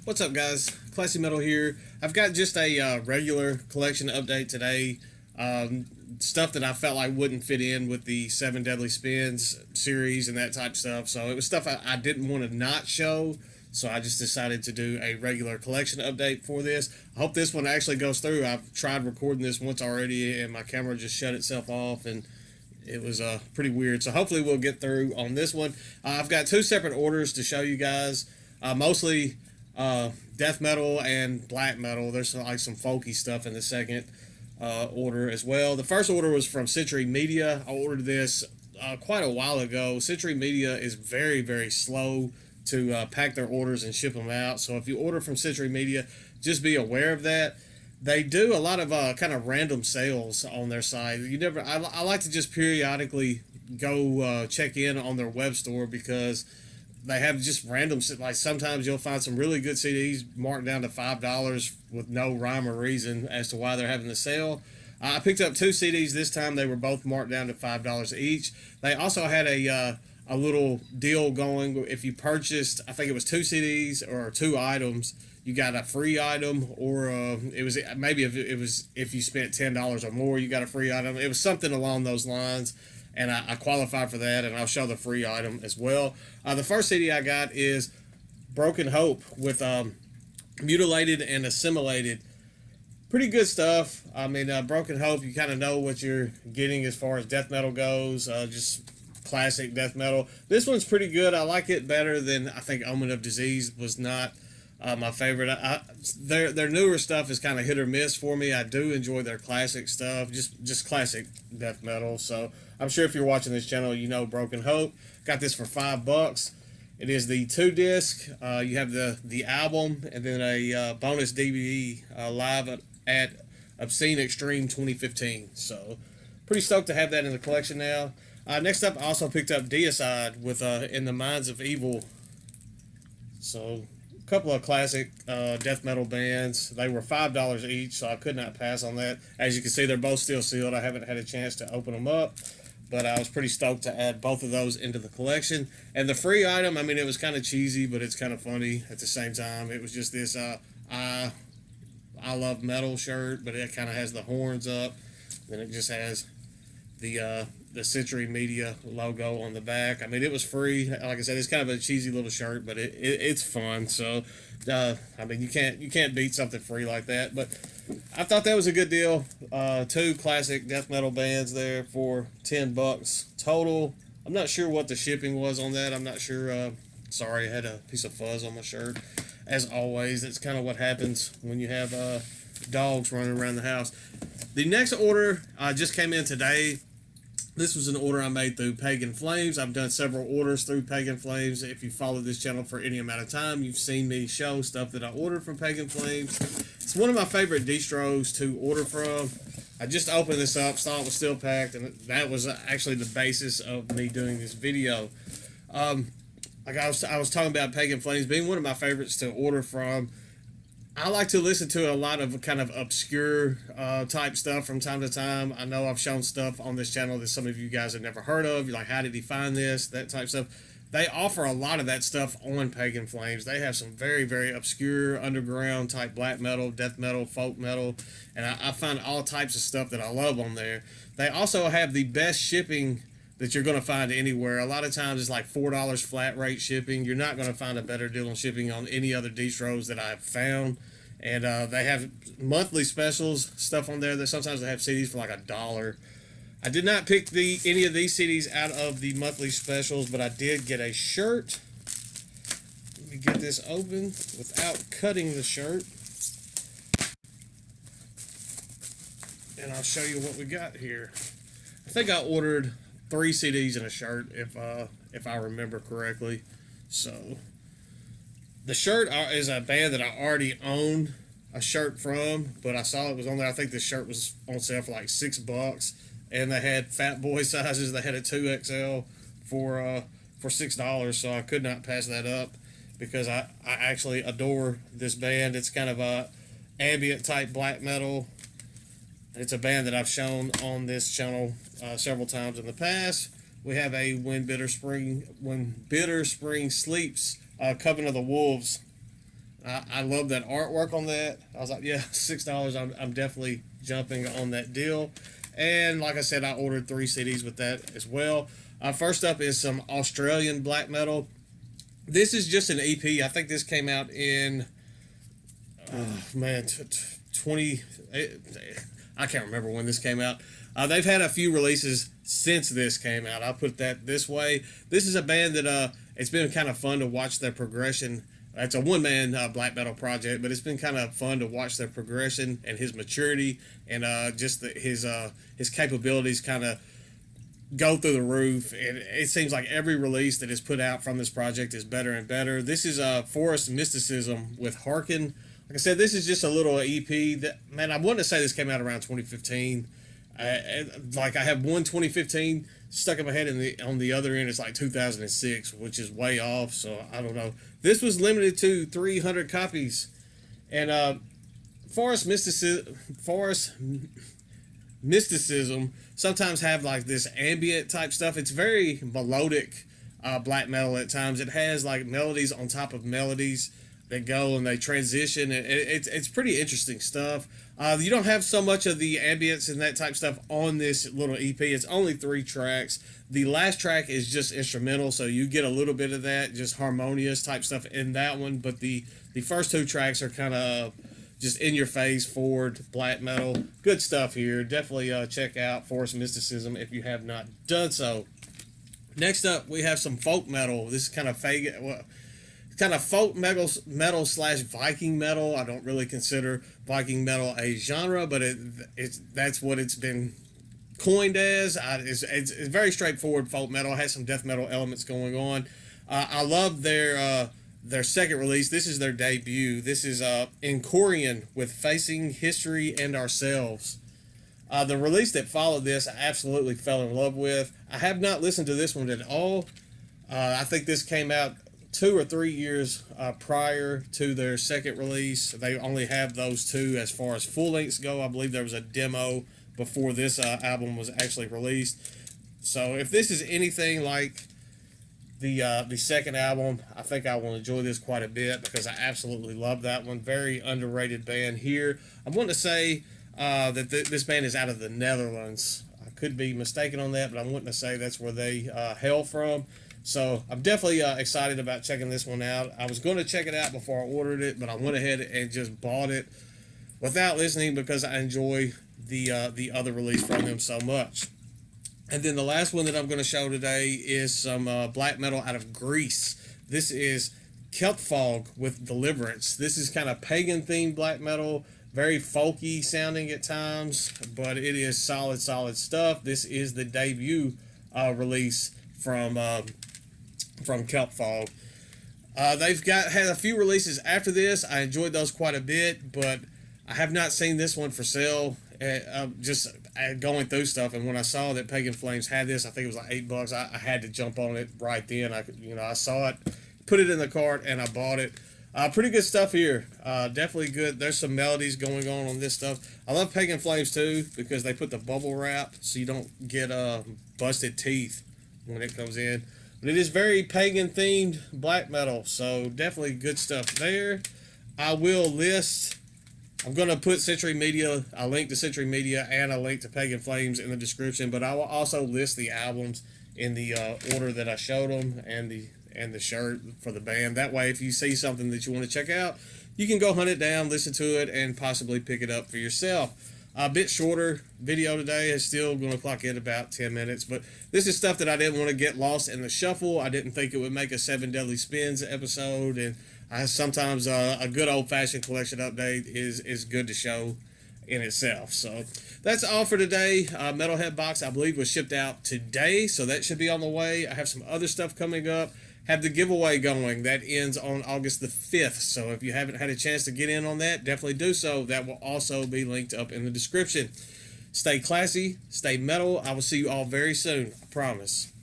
What's up, guys? Classy Metal here. I've got just a regular collection update today. Stuff that I felt like wouldn't fit in with the 7 Deadly Spins series and that type of stuff. So it was stuff I didn't want to not show. So I just decided to do a regular collection update for this. I hope this one actually goes through. I've tried recording this once already and my camera just shut itself off and it was pretty weird. So hopefully we'll get through on this one. I've got 2 separate orders to show you guys. Mostly death metal and black metal. There's like some folky stuff in the second order as well. The first order was from Century Media. I ordered this quite a while ago. Century Media is very, very slow to pack their orders and ship them out. So if you order from Century Media, just be aware of that. They do a lot of kind of random sales on their site. I like to just periodically go check in on their web store because they have just random, like sometimes you'll find some really good CDs marked down to $5 with no rhyme or reason as to why they're having the sale. I picked up 2 CDs this time. They were both marked down to $5 each. They also had a little deal going. If you purchased, I think it was 2 CDs or 2 items, you got a free item, or it was maybe if you spent $10 or more, you got a free item. It was something along those lines. And I qualified for that, and I'll show the free item as well. The first CD I got is Broken Hope with Mutilated and Assimilated. Pretty good stuff. I mean, Broken Hope, you kind of know what you're getting as far as death metal goes. Just classic death metal. This one's pretty good. I like it better than I think Omen of Disease was not my favorite. Their newer stuff is kind of hit or miss for me. I do enjoy their classic stuff, just classic death metal. So I'm sure if you're watching this channel, you know Broken Hope. Got this for $5. It is the 2-disc. You have the album and then a bonus DVD live at Obscene Extreme 2015. So pretty stoked to have that in the collection now. Next up, I also picked up Deicide with In the Minds of Evil. So a couple of classic death metal bands. They were $5 each, so I could not pass on that. As you can see, they're both still sealed. I haven't had a chance to open them up, but I was pretty stoked to add both of those into the collection. And the free item, I mean, it was kind of cheesy, but it's kind of funny at the same time. It was just this I love metal shirt, but it kind of has the horns up. Then it just has the Century Media logo on the back. I mean, it was free. Like I said, it's kind of a cheesy little shirt, but it's fun. So, I mean, you can't beat something free like that. But I thought that was a good deal. 2 classic death metal bands there for $10 total. I'm not sure what the shipping was on that. I'm not sure. Sorry, I had a piece of fuzz on my shirt. As always, that's kind of what happens when you have dogs running around the house. The next order just came in today. This was an order I made through Pagan Flames. I've done several orders through Pagan Flames. If you followed this channel for any amount of time, you've seen me show stuff that I ordered from Pagan Flames. It's one of my favorite distros to order from. I just opened this up, saw it was still packed, and that was actually the basis of me doing this video. Like I was talking about Pagan Flames being one of my favorites to order from. I like to listen to a lot of kind of obscure type stuff from time to time. I know I've shown stuff on this channel that some of you guys have never heard of. You're like, how did he find this? That type of stuff. They offer a lot of that stuff on Pagan Flames. They have some very, very obscure underground type black metal, death metal, folk metal, and I find all types of stuff that I love on there. They also have the best shipping that you're going to find anywhere. A lot of times it's like $4 flat rate shipping. You're not going to find a better deal on shipping on any other distros that I've found. And they have monthly specials stuff on there. That sometimes they have CDs for like $1. I did not pick any of these CDs out of the monthly specials, but I did get a shirt. Let me get this open without cutting the shirt, and I'll show you what we got here. I think I ordered 3 CDs and a shirt, if I remember correctly. So the shirt is a band that I already own a shirt from, but I saw it was on there. I think this shirt was on sale for like $6, and they had fat boy sizes. They had a 2XL for $6, so I could not pass that up because I actually adore this band. It's kind of a ambient type black metal. It's a band that I've shown on this channel several times in the past. We have a When Bitter Spring Sleeps, Coven of the Wolves. I love that artwork on that. I was like, yeah, $6. I'm definitely jumping on that deal. And like I said, I ordered 3 CDs with that as well. First up is some Australian black metal. This is just an EP. I think this came out in, oh man, 20. I can't remember when this came out. They've had a few releases since this came out. I'll put that this way. This is a band that it's been kind of fun to watch their progression. It's a one-man black metal project, but it's been kind of fun to watch their progression and his maturity and just his capabilities kind of go through the roof. And it seems like every release that is put out from this project is better and better. This is Forest Mysticism with Harkin. Like I said, this is just a little EP that, man, I want to say this came out around 2015. Like I have one 2015 stuck in my head, and on the other end it's like 2006, which is way off. So I don't know. This was limited to 300 copies, and Forest Mysticism sometimes have like this ambient type stuff. It's very melodic black metal at times. It has like melodies on top of melodies that go and they transition. It's pretty interesting stuff. You don't have so much of the ambience and that type stuff on this little EP. It's only 3 tracks. The last track is just instrumental, so you get a little bit of that, just harmonious type stuff in that one. But the first 2 tracks are kind of just in your face, forward black metal. Good stuff here. Definitely check out Forest Mysticism if you have not done so. Next up, we have some folk metal. This is kind of folk metal slash Viking metal. I don't really consider Viking metal a genre, but that's what it's been coined as. It's very straightforward folk metal. It has some death metal elements going on. I love their second release. This is their debut. This is Encorion with Facing History and Ourselves. The release that followed this, I absolutely fell in love with. I have not listened to this one at all. I think this came out 2 or 3 years prior to their second release. They only have those 2 as far as full lengths go. I believe there was a demo before this album was actually released. So if this is anything like the second album, I think I will enjoy this quite a bit because I absolutely love that one. Very underrated band here. I want to say that this band is out of the Netherlands. I could be mistaken on that, but I'm wanting to say that's where they hail from. So I'm definitely excited about checking this one out. I was going to check it out before I ordered it, but I went ahead and just bought it without listening because I enjoy the other release from them so much. And then the last one that I'm going to show today is some black metal out of Greece. This is Celtefog with Deliverance. This is kind of pagan themed black metal, very folky sounding at times, but it is solid stuff. This is the debut release from Celtefog. They've had a few releases after this. I enjoyed those quite a bit, but I have not seen this one for sale. Just going through stuff, and when I saw that Pagan Flames had this, I think it was like $8. I had to jump on it right then. I saw it, put it in the cart, and I bought it. Pretty good stuff here. Definitely good. There's some melodies going on this stuff. I love Pagan Flames too because they put the bubble wrap so you don't get busted teeth when it comes in. But it is very pagan themed black metal, so definitely good stuff there. I'm going to put Century Media, a link to Century Media and a link to Pagan Flames in the description, but I will also list the albums in the order that I showed them and the shirt for the band. That way, if you see something that you want to check out, you can go hunt it down, listen to it, and possibly pick it up for yourself. A bit shorter video today is still going to clock in about 10 minutes, but this is stuff that I didn't want to get lost in the shuffle. I didn't think it would make a 7 Deadly Spins episode, and sometimes a good old-fashioned collection update is good to show in itself. So that's all for today. Metalhead box, I believe, was shipped out today, so that should be on the way. I have some other stuff coming up. Have the giveaway going. That ends on August the 5th. So if you haven't had a chance to get in on that, definitely do so. That will also be linked up in the description. Stay classy, stay metal. I will see you all very soon. I promise.